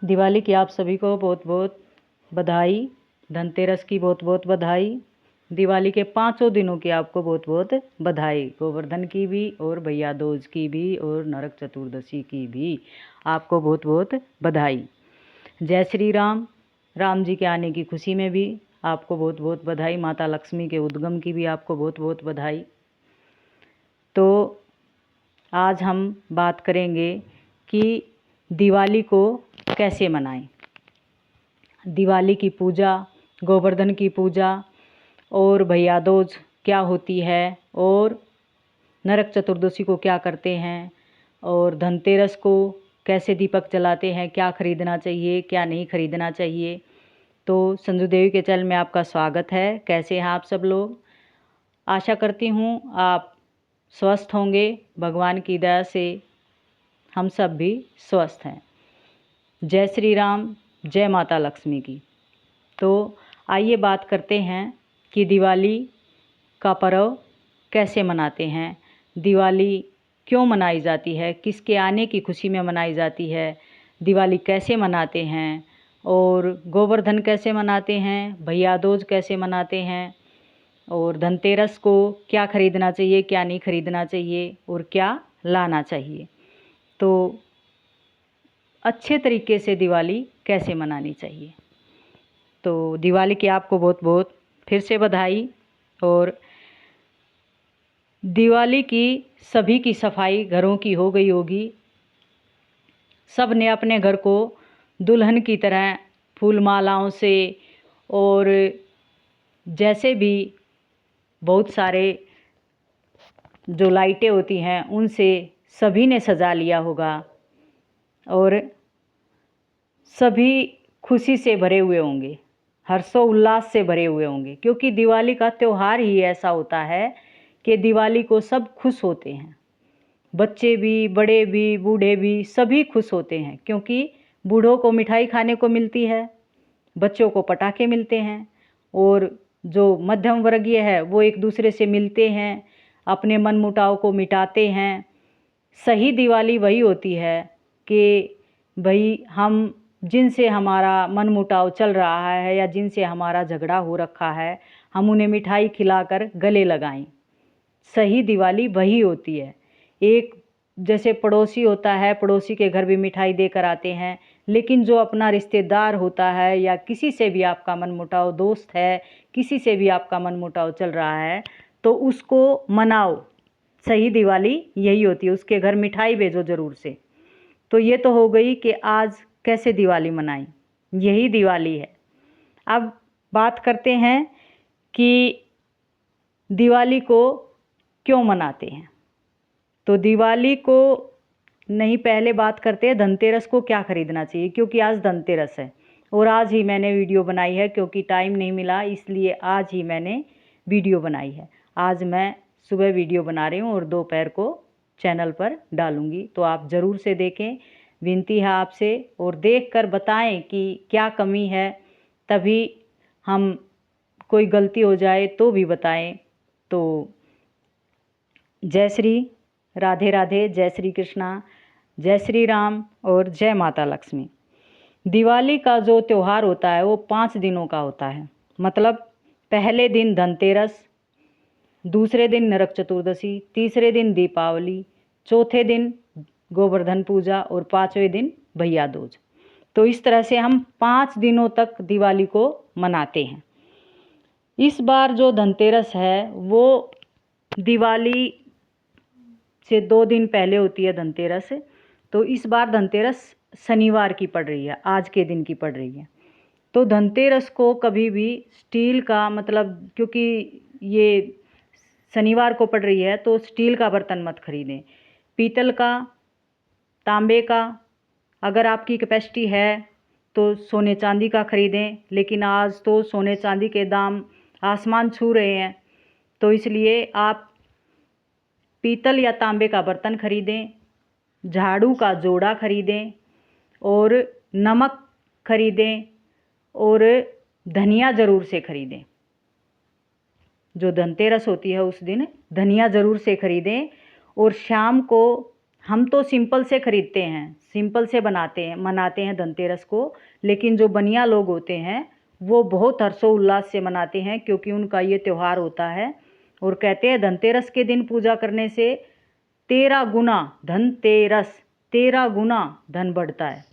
दिवाली की आप सभी को बहुत बहुत बधाई। धनतेरस की बहुत बहुत बधाई। दिवाली के 5 दिनों की आपको बहुत बहुत बधाई। गोवर्धन की भी और भैया दूज की भी और नरक चतुर्दशी की भी आपको बहुत बहुत बधाई। जय श्री राम। राम जी के आने की खुशी में भी आपको बहुत बहुत बधाई। माता लक्ष्मी के उद्गम की भी आपको बहुत बहुत बधाई। तो आज हम बात करेंगे कि दिवाली को कैसे मनाएं। दिवाली की पूजा, गोवर्धन की पूजा और भैया दूज क्या होती है और नरक चतुर्दशी को क्या करते हैं और धनतेरस को कैसे दीपक जलाते हैं, क्या खरीदना चाहिए क्या नहीं खरीदना चाहिए। तो संजू देवी के चैनल में आपका स्वागत है। कैसे हैं आप सब लोग? आशा करती हूँ आप स्वस्थ होंगे। भगवान की दया से हम सब भी स्वस्थ हैं। जय श्री राम, जय माता लक्ष्मी की। तो आइए बात करते हैं कि दिवाली का पर्व कैसे मनाते हैं, दिवाली क्यों मनाई जाती है, किसके आने की खुशी में मनाई जाती है, दिवाली कैसे मनाते हैं और गोवर्धन कैसे मनाते हैं, भैया दूज कैसे मनाते हैं और धनतेरस को क्या खरीदना चाहिए क्या नहीं खरीदना चाहिए और क्या लाना चाहिए। तो अच्छे तरीके से दिवाली कैसे मनानी चाहिए। तो दिवाली की आपको बहुत बहुत फिर से बधाई। और दिवाली की सभी की सफाई घरों की हो गई होगी। सब ने अपने घर को दुल्हन की तरह फूल मालाओं से और जैसे भी बहुत सारे जो लाइटें होती हैं उनसे सभी ने सजा लिया होगा और सभी खुशी से भरे हुए होंगे, हर्षोल्लास से भरे हुए होंगे, क्योंकि दिवाली का त्यौहार ही ऐसा होता है कि दिवाली को सब खुश होते हैं। बच्चे भी, बड़े भी, बूढ़े भी, सभी खुश होते हैं, क्योंकि बूढ़ों को मिठाई खाने को मिलती है, बच्चों को पटाखे मिलते हैं और जो मध्यम वर्गीय है वो एक दूसरे से मिलते हैं, अपने मन मुटाव को मिटाते हैं। सही दिवाली वही होती है कि भाई हम जिनसे हमारा मन मुटाव चल रहा है या जिनसे हमारा झगड़ा हो रखा है, हम उन्हें मिठाई खिलाकर गले लगाएं। सही दिवाली वही होती है। एक जैसे पड़ोसी होता है, पड़ोसी के घर भी मिठाई देकर आते हैं, लेकिन जो अपना रिश्तेदार होता है या किसी से भी आपका मनमुटाव, दोस्त है, किसी से भी आपका मनमुटाव चल रहा है, तो उसको मनाओ। सही दिवाली यही होती है, उसके घर मिठाई भेजो ज़रूर से। तो ये तो हो गई कि आज कैसे दिवाली मनाएं, यही दिवाली है। अब बात करते हैं कि दिवाली को क्यों मनाते हैं। तो दिवाली को नहीं, पहले बात करते हैं धनतेरस को क्या खरीदना चाहिए, क्योंकि आज धनतेरस है और आज ही मैंने वीडियो बनाई है, क्योंकि टाइम नहीं मिला इसलिए आज ही मैंने वीडियो बनाई है। आज मैं सुबह वीडियो बना रही हूँ और दोपहर को चैनल पर डालूँगी, तो आप ज़रूर से देखें। विनती है आपसे, और देख कर बताएं कि क्या कमी है, तभी हम कोई गलती हो जाए तो भी बताएं। तो जय श्री राधे राधे, जय श्री कृष्णा, जय श्री राम और जय माता लक्ष्मी। दिवाली का जो त्यौहार होता है वो 5 दिनों का होता है। मतलब पहले दिन धनतेरस, दूसरे दिन नरक चतुर्दशी, तीसरे दिन दीपावली, चौथे दिन गोवर्धन पूजा और 5वें दिन भैया दूज। तो इस तरह से हम 5 दिनों तक दिवाली को मनाते हैं। इस बार जो धनतेरस है वो दिवाली से 2 दिन पहले होती है धनतेरस। तो इस बार धनतेरस शनिवार की पड़ रही है, आज के दिन की पड़ रही है। तो धनतेरस को कभी भी स्टील का, मतलब क्योंकि ये शनिवार को पड़ रही है तो स्टील का बर्तन मत खरीदें। पीतल का, तांबे का, अगर आपकी कैपेसिटी है तो सोने चांदी का खरीदें, लेकिन आज तो सोने चांदी के दाम आसमान छू रहे हैं, तो इसलिए आप पीतल या तांबे का बर्तन खरीदें, झाड़ू का जोड़ा खरीदें और नमक खरीदें और धनिया ज़रूर से खरीदें। जो धनतेरस होती है उस दिन धनिया ज़रूर से खरीदें। और शाम को हम तो सिंपल से खरीदते हैं, सिंपल से मनाते हैं धनतेरस को, लेकिन जो बनिया लोग होते हैं वो बहुत हर्षोल्लास से मनाते हैं, क्योंकि उनका ये त्यौहार होता है। और कहते हैं धनतेरस के दिन पूजा करने से 13 गुना धनतेरस 13 गुना धन बढ़ता है।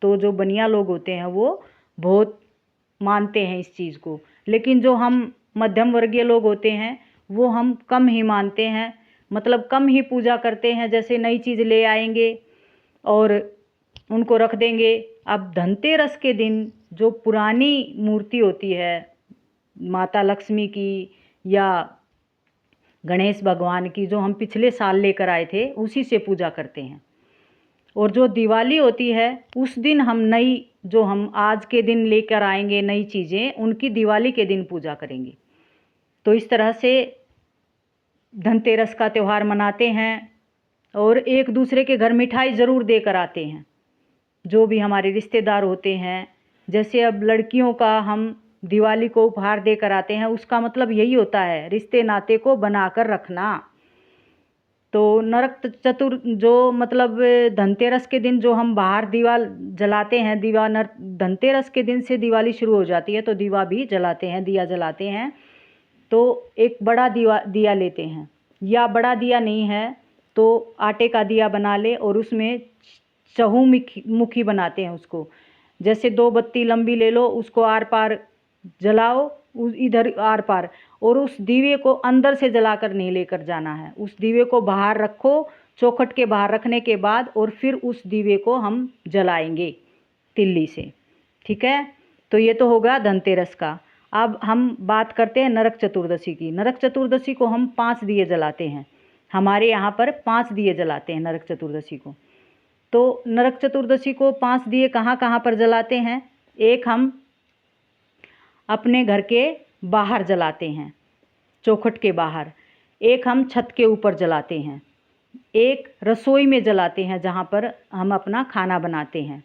तो जो बनिया लोग होते हैं वो बहुत मानते हैं इस चीज़ को, लेकिन जो हम मध्यम वर्गीय लोग होते हैं वो हम कम ही मानते हैं, मतलब कम ही पूजा करते हैं। जैसे नई चीज़ ले आएंगे और उनको रख देंगे। अब धनतेरस के दिन जो पुरानी मूर्ति होती है माता लक्ष्मी की या गणेश भगवान की, जो हम पिछले साल लेकर आए थे, उसी से पूजा करते हैं। और जो दिवाली होती है उस दिन हम नई, जो हम आज के दिन लेकर आएंगे नई चीज़ें, उनकी दिवाली के दिन पूजा करेंगे। तो इस तरह से धनतेरस का त्यौहार मनाते हैं। और एक दूसरे के घर मिठाई ज़रूर देकर आते हैं, जो भी हमारे रिश्तेदार होते हैं। जैसे अब लड़कियों का हम दिवाली को उपहार देकर आते हैं, उसका मतलब यही होता है रिश्ते नाते को बनाकर रखना। तो नरक चतुर्दशी जो मतलब धनतेरस के दिन जो हम बाहर दीवा जलाते हैं, धनतेरस के दिन से दिवाली शुरू हो जाती है, तो दीवा भी जलाते हैं, दिया जलाते हैं। तो एक बड़ा दिया लेते हैं, या बड़ा दिया नहीं है तो आटे का दिया बना ले और उसमें चहुमुखी बनाते हैं उसको। जैसे 2 बत्ती लंबी ले लो, उसको आर पार जलाओ, इधर आर पार, और उस दीवे को अंदर से जलाकर नहीं लेकर जाना है। उस दीवे को बाहर रखो, चौखट के बाहर रखने के बाद, और फिर उस दीवे को हम जलाएंगे तिल्ली से। ठीक है, तो ये तो होगा धनतेरस का। अब हम बात करते हैं नरक चतुर्दशी की। नरक चतुर्दशी को हम 5 दिए जलाते हैं, हमारे यहाँ पर 5 दिए जलाते हैं नरक चतुर्दशी को। तो नरक चतुर्दशी को 5 दिए कहाँ कहाँ पर जलाते हैं? एक हम अपने घर के बाहर जलाते हैं, चौखट के बाहर। एक हम छत के ऊपर जलाते हैं। एक रसोई में जलाते हैं जहाँ पर हम अपना खाना बनाते हैं।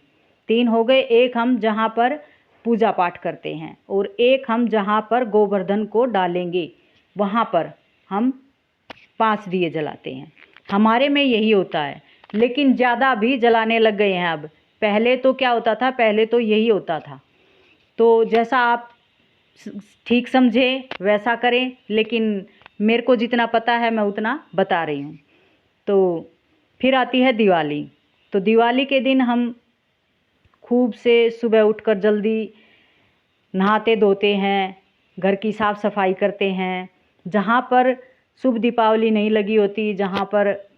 3 हो गए। एक हम जहाँ पर पूजा पाठ करते हैं, और एक हम जहाँ पर गोवर्धन को डालेंगे वहाँ पर हम 5 दिए जलाते हैं। हमारे में यही होता है, लेकिन ज़्यादा भी जलाने लग गए हैं अब। पहले तो क्या होता था? पहले तो यही होता था। तो जैसा आप ठीक समझे वैसा करें, लेकिन मेरे को जितना पता है मैं उतना बता रही हूँ। तो फिर आती है दिवाली। तो दिवाली के दिन हम खूब से सुबह उठकर जल्दी नहाते धोते हैं, घर की साफ़ सफाई करते हैं। जहाँ पर शुभ दीपावली नहीं लगी होती, जहाँ पर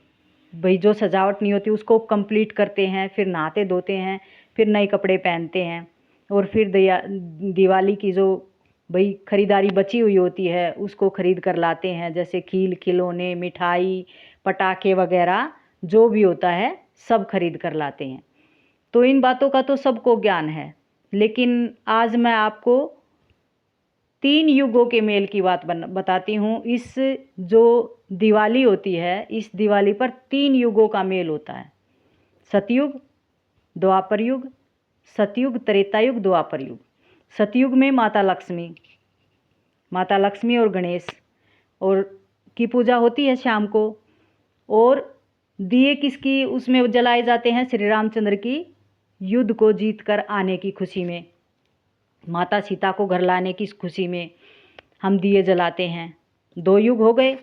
भाई जो सजावट नहीं होती, उसको कंप्लीट करते हैं। फिर नहाते धोते हैं, फिर नए कपड़े पहनते हैं, और फिर दिवाली की जो भाई ख़रीदारी बची हुई होती है उसको ख़रीद कर लाते हैं। जैसे खिलौने, मिठाई, पटाखे वगैरह जो भी होता है सब खरीद कर लाते हैं। तो इन बातों का तो सबको ज्ञान है, लेकिन आज मैं आपको 3 युगों के मेल की बात बताती हूँ। इस जो दिवाली होती है, इस दिवाली पर 3 युगों का मेल होता है। सतयुग, द्वापर युग, सतयुग, त्रेता युग, द्वापर युग। सतयुग में माता लक्ष्मी और गणेश और की पूजा होती है शाम को। और दिए किसकी उसमें जलाए जाते हैं? श्री रामचंद्र की युद्ध को जीत कर आने की खुशी में, माता सीता को घर लाने की खुशी में हम दिए जलाते हैं। 2 युग हो गए।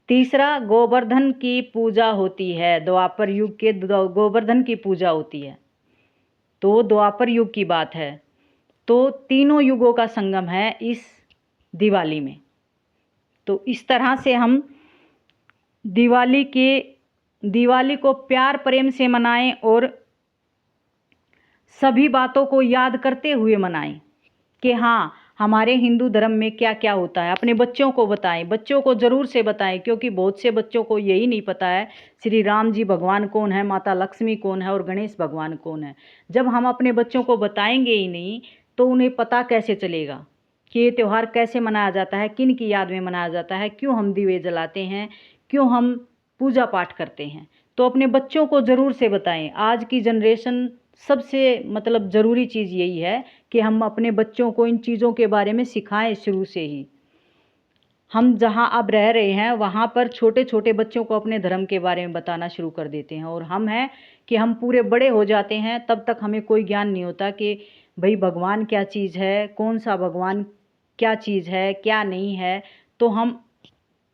तीसरा गोवर्धन की पूजा होती है। द्वापर युग के गोवर्धन की पूजा होती है, तो द्वापर युग की बात है। तो तीनों युगों का संगम है इस दिवाली में। तो इस तरह से हम दिवाली को प्यार प्रेम से मनाएं और सभी बातों को याद करते हुए मनाएं कि हाँ, हमारे हिंदू धर्म में क्या क्या होता है। अपने बच्चों को बताएं, बच्चों को ज़रूर से बताएं, क्योंकि बहुत से बच्चों को यही नहीं पता है श्री राम जी भगवान कौन है, माता लक्ष्मी कौन है और गणेश भगवान कौन है। जब हम अपने बच्चों को बताएंगे ही नहीं तो उन्हें पता कैसे चलेगा कि ये त्यौहार कैसे मनाया जाता है, किन की याद में मनाया जाता है, क्यों हम दिए जलाते हैं, क्यों हम पूजा पाठ करते हैं। तो अपने बच्चों को ज़रूर से बताएं। आज की जनरेशन सबसे मतलब ज़रूरी चीज़ यही है कि हम अपने बच्चों को इन चीज़ों के बारे में सिखाएं शुरू से ही। हम जहाँ अब रह रहे हैं वहाँ पर छोटे छोटे बच्चों को अपने धर्म के बारे में बताना शुरू कर देते हैं, और हम हैं कि हम पूरे बड़े हो जाते हैं तब तक हमें कोई ज्ञान नहीं होता कि भाई भगवान क्या चीज़ है, कौन सा भगवान क्या चीज़ है, क्या नहीं है। तो हम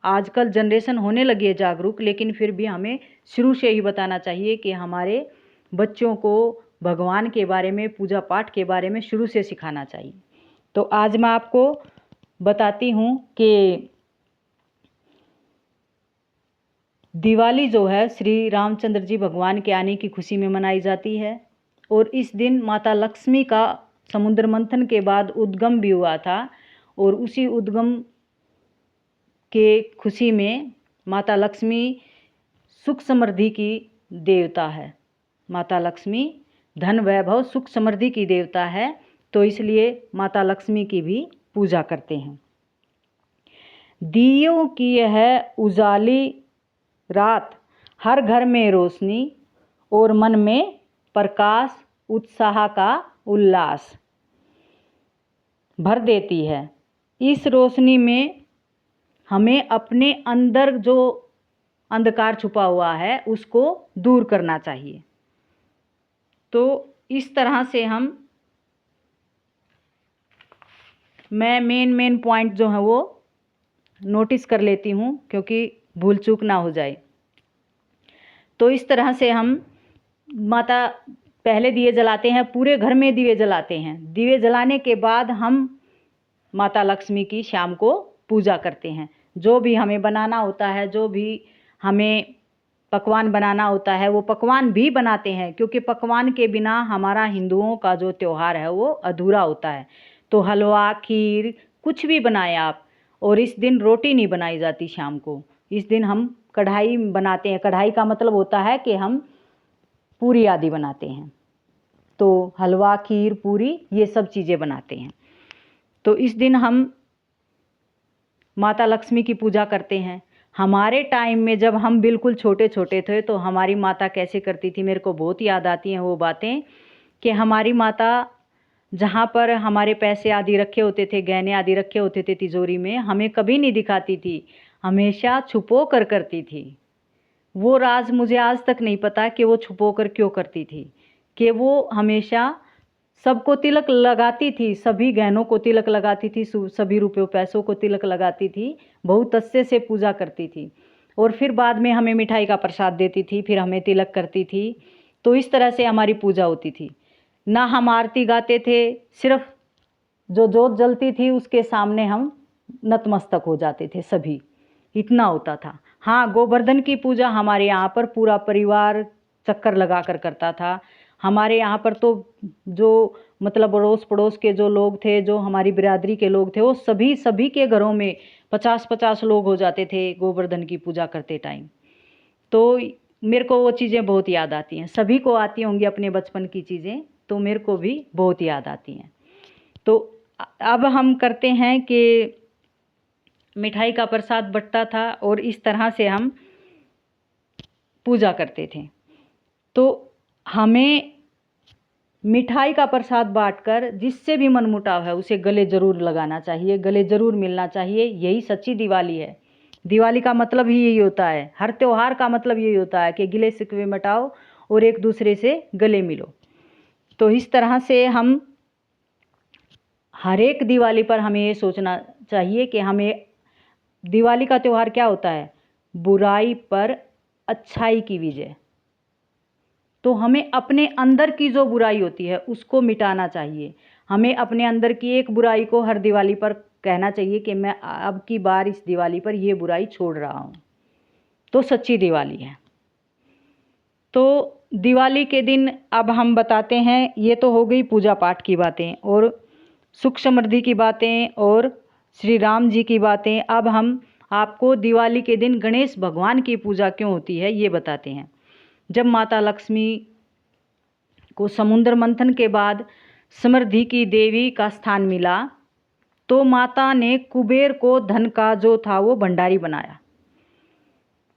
आजकल जनरेशन होने लगी है जागरूक, लेकिन फिर भी हमें शुरू से ही बताना चाहिए कि हमारे बच्चों को भगवान के बारे में, पूजा पाठ के बारे में शुरू से सिखाना चाहिए। तो आज मैं आपको बताती हूँ कि दिवाली जो है श्री रामचंद्र जी भगवान के आने की खुशी में मनाई जाती है, और इस दिन माता लक्ष्मी का समुद्र मंथन के बाद उद्गम भी हुआ था, और उसी उद्गम के खुशी में माता लक्ष्मी सुख समृद्धि की देवता है। माता लक्ष्मी धन वैभव सुख समृद्धि की देवता है, तो इसलिए माता लक्ष्मी की भी पूजा करते हैं। दियों की यह उजाली रात, हर घर में रोशनी, और मन में प्रकाश उत्साह का उल्लास भर देती है। इस रोशनी में हमें अपने अंदर जो अंधकार छुपा हुआ है उसको दूर करना चाहिए। तो इस तरह से मैं मेन पॉइंट जो है वो नोटिस कर लेती हूँ, क्योंकि भूल चूक ना हो जाए। तो इस तरह से हम माता पहले दिए जलाते हैं, पूरे घर में दिए जलाते हैं। दिए जलाने के बाद हम माता लक्ष्मी की शाम को पूजा करते हैं। जो भी हमें बनाना होता है, जो भी हमें पकवान बनाना होता है, वो पकवान भी बनाते हैं, क्योंकि पकवान के बिना हमारा हिंदुओं का जो त्यौहार है वो अधूरा होता है। तो हलवा, खीर, कुछ भी बनाएं आप। और इस दिन रोटी नहीं बनाई जाती शाम को। इस दिन हम कढ़ाई बनाते हैं। कढ़ाई का मतलब होता है कि हम पूरी आदि बनाते हैं। तो हलवा, खीर, पूरी, ये सब चीज़ें बनाते हैं। तो इस दिन हम माता लक्ष्मी की पूजा करते हैं। हमारे टाइम में जब हम बिल्कुल छोटे छोटे थे तो हमारी माता कैसे करती थी, मेरे को बहुत याद आती हैं वो बातें, कि हमारी माता जहाँ पर हमारे पैसे आदि रखे होते थे, गहने आदि रखे होते थे तिजोरी में, हमें कभी नहीं दिखाती थी, हमेशा छुपो कर करती थी। वो राज मुझे आज तक नहीं पता कि वो छुपो कर क्यों करती थी, कि वो हमेशा सबको तिलक लगाती थी, सभी गहनों को तिलक लगाती थी, सभी रुपयों पैसों को तिलक लगाती थी, बहुत अच्छे से पूजा करती थी। और फिर बाद में हमें मिठाई का प्रसाद देती थी, फिर हमें तिलक करती थी। तो इस तरह से हमारी पूजा होती थी। ना हम आरती गाते थे, सिर्फ जो जोत जलती थी उसके सामने हम नतमस्तक हो जाते थे सभी, इतना होता था। हाँ, गोवर्धन की पूजा हमारे यहाँ पर पूरा परिवार चक्कर लगा कर करता था। हमारे यहाँ पर तो जो मतलब अड़ोस पड़ोस के जो लोग थे, जो हमारी बिरादरी के लोग थे, वो सभी के घरों में 50-50 लोग हो जाते थे गोवर्धन की पूजा करते टाइम। तो मेरे को वो चीज़ें बहुत याद आती हैं। सभी को आती होंगी अपने बचपन की चीज़ें, तो मेरे को भी बहुत याद आती हैं। तो अब हम करते हैं कि मिठाई का प्रसाद बंटता था और इस तरह से हम पूजा करते थे। तो हमें मिठाई का प्रसाद बांटकर जिससे भी मनमुटाव है उसे गले ज़रूर लगाना चाहिए, गले ज़रूर मिलना चाहिए। यही सच्ची दिवाली है। दिवाली का मतलब ही यही होता है, हर त्यौहार का मतलब यही होता है कि गिले शिकवे मिटाओ और एक दूसरे से गले मिलो। तो इस तरह से हम हर एक दिवाली पर हमें ये सोचना चाहिए कि हमें दिवाली का त्यौहार क्या होता है, बुराई पर अच्छाई की विजय। तो हमें अपने अंदर की जो बुराई होती है उसको मिटाना चाहिए। हमें अपने अंदर की एक बुराई को हर दिवाली पर कहना चाहिए कि मैं अब की बार इस दिवाली पर ये बुराई छोड़ रहा हूँ। तो सच्ची दिवाली है। तो दिवाली के दिन अब हम बताते हैं, ये तो हो गई पूजा पाठ की बातें और सुख समृद्धि की बातें और श्री राम जी की बातें। अब हम आपको दिवाली के दिन गणेश भगवान की पूजा क्यों होती है ये बताते हैं। जब माता लक्ष्मी को समुद्र मंथन के बाद समृद्धि की देवी का स्थान मिला तो माता ने कुबेर को धन का जो था वो भंडारी बनाया।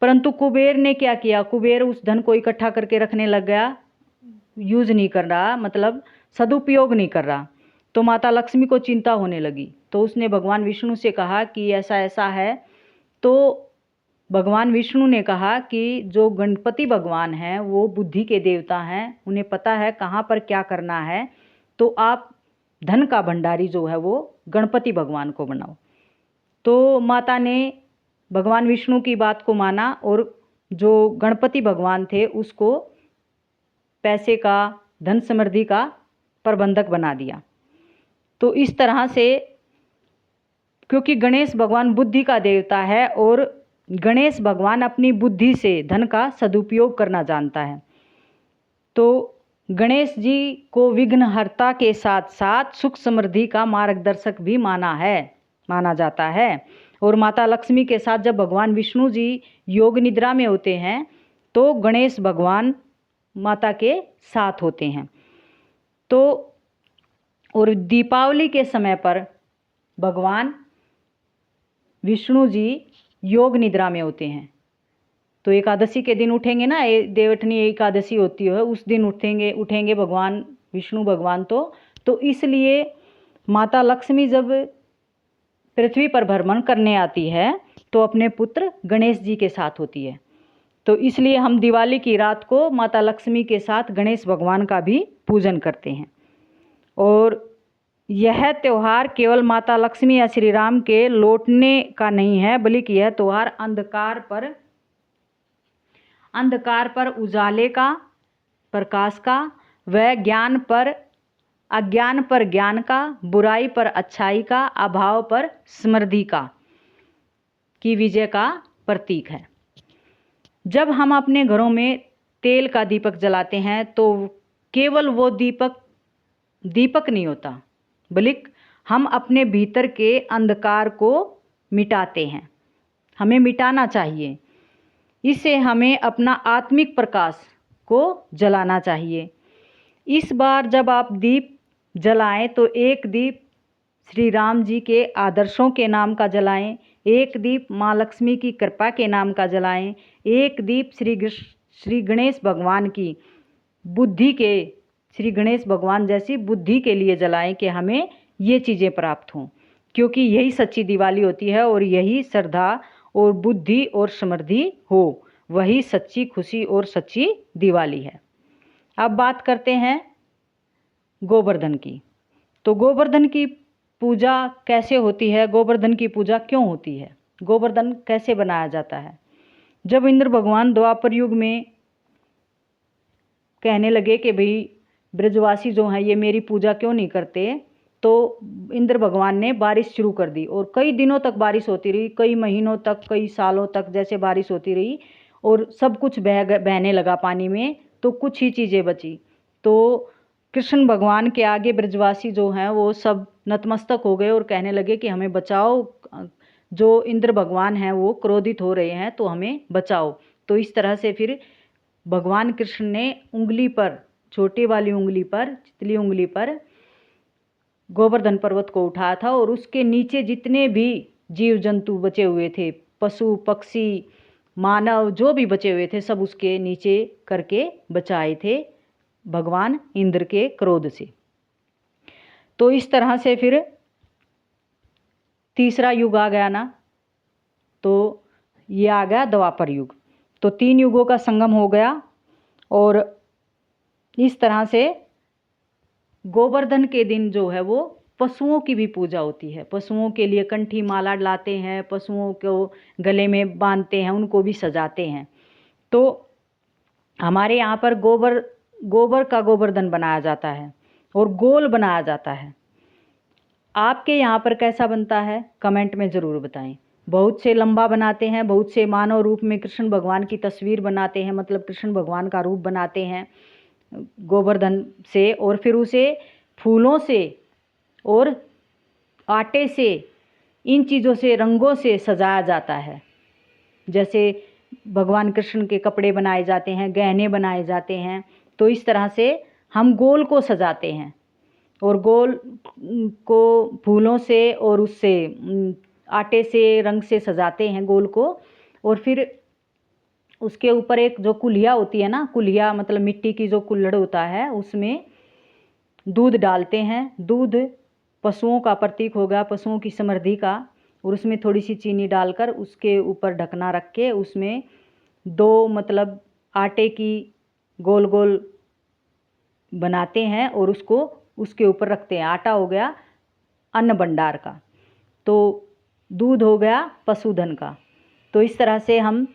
परंतु कुबेर ने क्या किया, कुबेर उस धन को इकट्ठा करके रखने लग गया, यूज नहीं कर रहा, मतलब सदुपयोग नहीं कर रहा। तो माता लक्ष्मी को चिंता होने लगी तो उसने भगवान विष्णु से कहा कि ऐसा ऐसा है। तो भगवान विष्णु ने कहा कि जो गणपति भगवान हैं वो बुद्धि के देवता हैं, उन्हें पता है कहाँ पर क्या करना है, तो आप धन का भंडारी जो है वो गणपति भगवान को बनाओ। तो माता ने भगवान विष्णु की बात को माना और जो गणपति भगवान थे उसको पैसे का, धन समृद्धि का प्रबंधक बना दिया। तो इस तरह से, क्योंकि गणेश भगवान बुद्धि का देवता है और गणेश भगवान अपनी बुद्धि से धन का सदुपयोग करना जानता है, तो गणेश जी को विघ्नहर्ता के साथ साथ सुख समृद्धि का मार्गदर्शक भी माना जाता है। और माता लक्ष्मी के साथ जब भगवान विष्णु जी योग निद्रा में होते हैं तो गणेश भगवान माता के साथ होते हैं। तो और दीपावली के समय पर भगवान विष्णु जी योग निद्रा में होते हैं। तो एकादशी के दिन उठेंगे ना, देवठनी एकादशी होती है, उस दिन उठेंगे भगवान विष्णु भगवान। तो इसलिए माता लक्ष्मी जब पृथ्वी पर भ्रमण करने आती है तो अपने पुत्र गणेश जी के साथ होती है। तो इसलिए हम दिवाली की रात को माता लक्ष्मी के साथ गणेश भगवान का भी पूजन करते हैं। और यह त्यौहार केवल माता लक्ष्मी या श्री राम के लौटने का नहीं है, बल्कि यह त्यौहार अंधकार पर उजाले का, प्रकाश का, व ज्ञान पर अज्ञान पर ज्ञान का, बुराई पर अच्छाई का, अभाव पर समृद्धि का की विजय का प्रतीक है। जब हम अपने घरों में तेल का दीपक जलाते हैं तो केवल वो दीपक नहीं होता, बल्कि हम अपने भीतर के अंधकार को मिटाते हैं। हमें मिटाना चाहिए। इससे हमें अपना आत्मिक प्रकाश को जलाना चाहिए। इस बार जब आप दीप जलाएं तो एक दीप श्री राम जी के आदर्शों के नाम का जलाएं, एक दीप माँ लक्ष्मी की कृपा के नाम का जलाएं, एक दीप श्री गणेश भगवान की बुद्धि के, श्री गणेश भगवान जैसी बुद्धि के लिए जलाएं कि हमें ये चीज़ें प्राप्त हों, क्योंकि यही सच्ची दिवाली होती है और यही श्रद्धा और बुद्धि और समृद्धि हो, वही सच्ची खुशी और सच्ची दिवाली है। अब बात करते हैं गोवर्धन की। तो गोवर्धन की पूजा कैसे होती है, गोवर्धन की पूजा क्यों होती है, गोवर्धन कैसे बनाया जाता है। जब इंद्र भगवान द्वापर युग में कहने लगे कि भाई ब्रजवासी जो हैं ये मेरी पूजा क्यों नहीं करते, तो इंद्र भगवान ने बारिश शुरू कर दी और कई दिनों तक बारिश होती रही, कई महीनों तक, कई सालों तक जैसे बारिश होती रही और सब कुछ बहने लगा पानी में, तो कुछ ही चीज़ें बची। तो कृष्ण भगवान के आगे ब्रजवासी जो हैं वो सब नतमस्तक हो गए और कहने लगे कि हमें बचाओ, जो इंद्र भगवान हैं वो क्रोधित हो रहे हैं, तो हमें बचाओ। तो इस तरह से फिर भगवान कृष्ण ने उंगली पर, छोटी वाली उंगली पर, चितली उंगली पर गोवर्धन पर्वत को उठाया था और उसके नीचे जितने भी जीव जंतु बचे हुए थे, पशु पक्षी मानव जो भी बचे हुए थे, सब उसके नीचे करके बचाए थे भगवान इंद्र के क्रोध से। तो इस तरह से फिर तीसरा युग आ गया ना, तो ये आ गया द्वापर युग। तो 3 युगों का संगम हो गया और इस तरह से गोवर्धन के दिन जो है वो पशुओं की भी पूजा होती है। पशुओं के लिए कंठी माला लाते हैं, पशुओं को गले में बांधते हैं, उनको भी सजाते हैं। तो हमारे यहाँ पर गोबर का गोवर्धन बनाया जाता है और गोल बनाया जाता है। आपके यहाँ पर कैसा बनता है कमेंट में ज़रूर बताएं। बहुत से लंबा बनाते हैं, बहुत से मानव रूप में कृष्ण भगवान की तस्वीर बनाते हैं, मतलब कृष्ण भगवान का रूप बनाते हैं गोवर्धन से, और फिर उसे फूलों से और आटे से, इन चीज़ों से, रंगों से सजाया जाता है। जैसे भगवान कृष्ण के कपड़े बनाए जाते हैं, गहने बनाए जाते हैं, तो इस तरह से हम गोल को सजाते हैं और गोल को फूलों से और उससे आटे से, रंग से सजाते हैं गोल को। और फिर उसके ऊपर एक जो कुल्हिया होती है ना, कुल्हिया मतलब मिट्टी की जो कुल्हड़ होता है, उसमें दूध डालते हैं। दूध पशुओं का प्रतीक हो गया, पशुओं की समृद्धि का। और उसमें थोड़ी सी चीनी डालकर उसके ऊपर ढकना रख के उसमें 2 मतलब आटे की गोल गोल बनाते हैं और उसको उसके ऊपर रखते हैं। आटा हो गया अन्न भंडार का, तो दूध हो गया पशुधन का। तो इस तरह से हम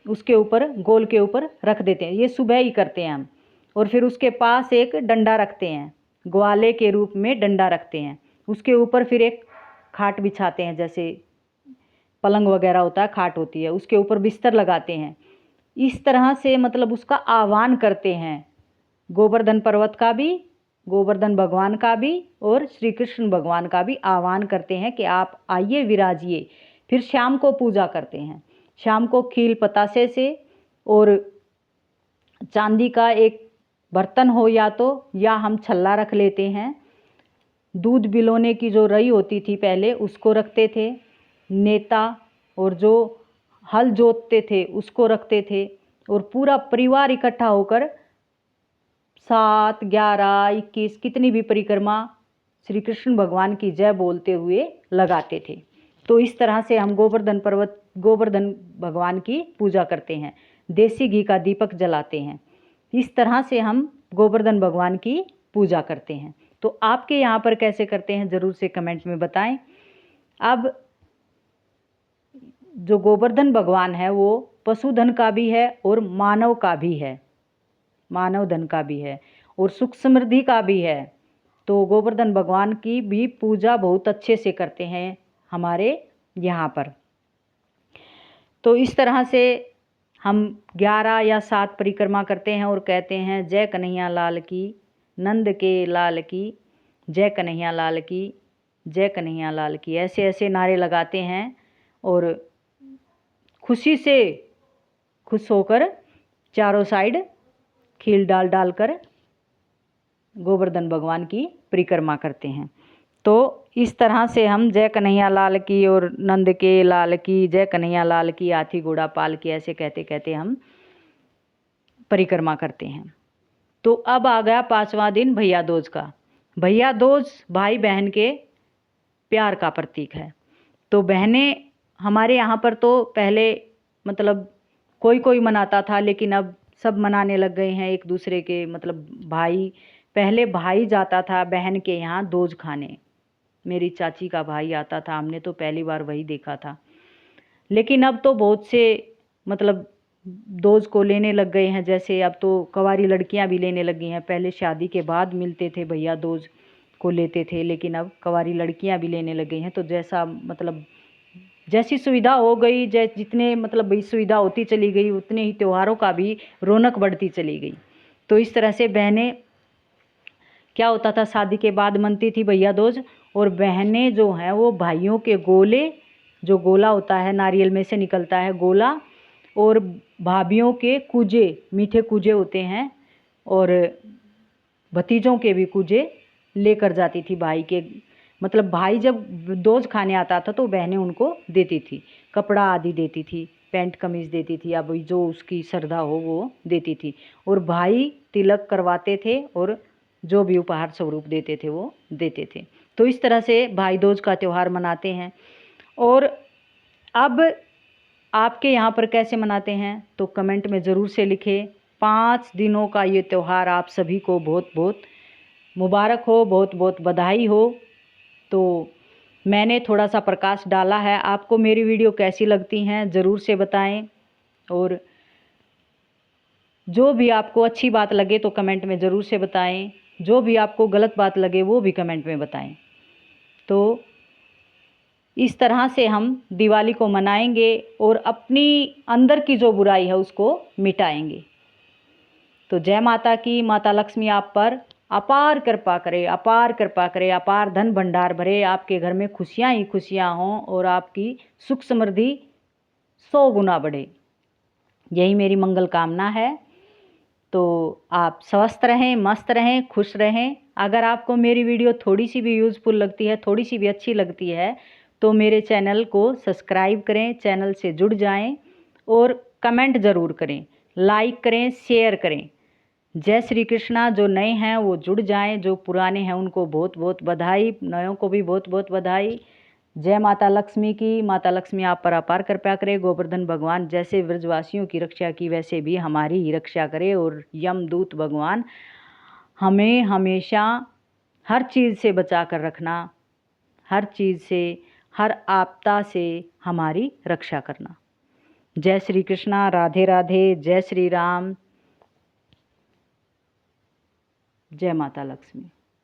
उसके ऊपर गोल के ऊपर रख देते हैं। ये सुबह ही करते हैं हम। और फिर उसके पास एक डंडा रखते हैं, ग्वाले के रूप में डंडा रखते हैं। उसके ऊपर फिर एक खाट बिछाते हैं, जैसे पलंग वगैरह होता है, खाट होती है, उसके ऊपर बिस्तर लगाते हैं। इस तरह से मतलब उसका आह्वान करते हैं, गोवर्धन पर्वत का भी, गोवर्धन भगवान का भी और श्री कृष्ण भगवान का भी आह्वान करते हैं कि आप आइए विराजिए। फिर शाम को पूजा करते हैं। शाम को खील पतासे से और चांदी का एक बर्तन हो या हम छल्ला रख लेते हैं। दूध बिलोने की जो रई होती थी पहले, उसको रखते थे। नेता और जो हल जोतते थे उसको रखते थे। और पूरा परिवार इकट्ठा होकर 7, 11, 21 कितनी भी परिक्रमा श्री कृष्ण भगवान की जय बोलते हुए लगाते थे। तो इस तरह से हम गोवर्धन भगवान की पूजा करते हैं। देसी घी का दीपक जलाते हैं। इस तरह से हम गोवर्धन भगवान की पूजा करते हैं। तो आपके यहाँ पर कैसे करते हैं ज़रूर से कमेंट में बताएं। अब जो गोवर्धन भगवान है वो पशुधन का भी है और मानव का भी है, मानव धन का भी है और सुख समृद्धि का भी है। तो गोवर्धन भगवान की भी पूजा बहुत अच्छे से करते हैं हमारे यहाँ पर। तो इस तरह से हम 11 या 7 परिक्रमा करते हैं और कहते हैं जय कन्हैया लाल की, नंद के लाल की, जय कन्हैया लाल की, जय कन्हैया लाल की। ऐसे ऐसे नारे लगाते हैं और खुशी से खुश होकर चारों साइड खील डाल कर गोवर्धन भगवान की परिक्रमा करते हैं। तो इस तरह से हम जय कन्हैया लाल की और नंद के लाल की, जय कन्हैया लाल की, हाथी घोड़ा पाल की, ऐसे कहते कहते हम परिक्रमा करते हैं। तो अब आ गया 5वां दिन भैया दूज का। भैया दूज भाई बहन के प्यार का प्रतीक है। तो बहनें हमारे यहाँ पर तो पहले मतलब कोई कोई मनाता था, लेकिन अब सब मनाने लग गए हैं एक दूसरे के। मतलब भाई, पहले भाई जाता था बहन के यहाँ दूज खाने। मेरी चाची का भाई आता था, हमने तो पहली बार वही देखा था। लेकिन अब तो बहुत से मतलब दोज को लेने लग गए हैं। जैसे अब तो कवारी लड़कियां भी लेने लगी हैं। पहले शादी के बाद मिलते थे भैया दोज को लेते थे, लेकिन अब कवारी लड़कियां भी लेने लग गई हैं। तो जैसा मतलब जैसी सुविधा हो गई, जितने मतलब भाई सुविधा होती चली गई, उतने ही त्योहारों का भी रौनक बढ़ती चली गई। तो इस तरह से बहनें, क्या होता था शादी के बाद मनती थी भैया दूज, और बहनें जो हैं वो भाइयों के गोले, जो गोला होता है नारियल में से निकलता है गोला, और भाभीयों के कूजे, मीठे कूजे होते हैं, और भतीजों के भी कूजे लेकर जाती थी भाई के। मतलब भाई जब दोज खाने आता था तो बहनें उनको देती थी, कपड़ा आदि देती थी, पैंट कमीज देती थी, या भाई जो उसकी श्रद्धा हो वो देती थी। और भाई तिलक करवाते थे और जो भी उपहार स्वरूप देते थे वो देते थे। तो इस तरह से भाई दूज का त्यौहार मनाते हैं। और अब आपके यहाँ पर कैसे मनाते हैं तो कमेंट में ज़रूर से लिखें। 5 दिनों का ये त्यौहार आप सभी को बहुत बहुत मुबारक हो, बहुत बहुत बधाई हो। तो मैंने थोड़ा सा प्रकाश डाला है। आपको मेरी वीडियो कैसी लगती हैं ज़रूर से बताएं, और जो भी आपको अच्छी बात लगे तो कमेंट में ज़रूर से बताएं, जो भी आपको गलत बात लगे वो भी कमेंट में बताएं। तो इस तरह से हम दिवाली को मनाएंगे और अपनी अंदर की जो बुराई है उसको मिटाएंगे। तो जय माता की। माता लक्ष्मी आप पर अपार कृपा करे, अपार कृपा करे, अपार धन भंडार भरे, आपके घर में खुशियाँ ही खुशियाँ हों और आपकी सुख समृद्धि 100 गुना बढ़े, यही मेरी मंगल कामना है। तो आप स्वस्थ रहें, मस्त रहें, खुश रहें। अगर आपको मेरी वीडियो थोड़ी सी भी यूज़फुल लगती है, थोड़ी सी भी अच्छी लगती है, तो मेरे चैनल को सब्सक्राइब करें, चैनल से जुड़ जाएं और कमेंट ज़रूर करें, लाइक करें, शेयर करें। जय श्री कृष्णा। जो नए हैं वो जुड़ जाएं, जो पुराने हैं उनको बहुत बहुत बधाई, नयों को भी बहुत बहुत बधाई। जय माता लक्ष्मी की। माता लक्ष्मी आप पर अपार कृपा करे। गोवर्धन भगवान जैसे व्रजवासियों की रक्षा की वैसे भी हमारी ही रक्षा करे। और यमदूत भगवान हमें हमेशा हर चीज़ से बचा कर रखना, हर चीज़ से, हर आपदा से हमारी रक्षा करना। जय श्री कृष्णा। राधे राधे। जय श्री राम। जय माता लक्ष्मी।